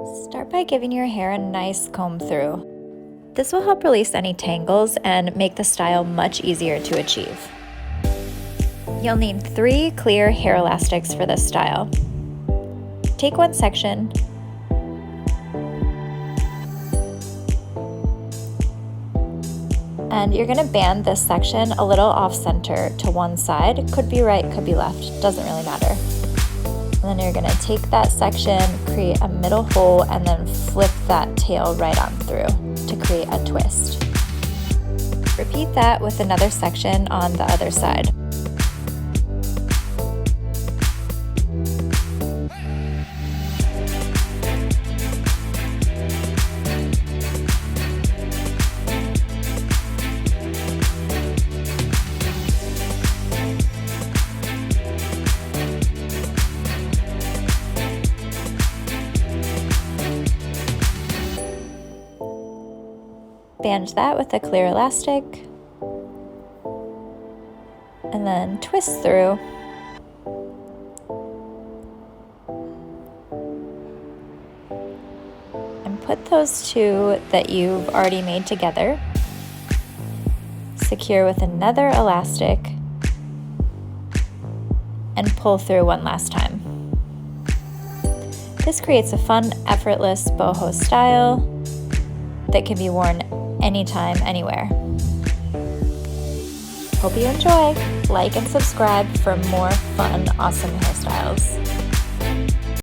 Start by giving your hair a nice comb through. This will help release any tangles and make the style much easier to achieve. You'll need 3 clear hair elastics for this style. Take one section and you're going to band this section a little off center to one side. Could be right, could be left, doesn't really matter. And then you're going to take that section, create a middle hole, and then flip that tail right on through to create a twist. Repeat that with another section on the other side. Band that with a clear elastic, and then twist through. And put those 2 that you've already made together. Secure with another elastic, and pull through one last time. This creates a fun, effortless boho style that can be worn anytime, anywhere. Hope you enjoy. Like and subscribe for more fun, awesome hairstyles.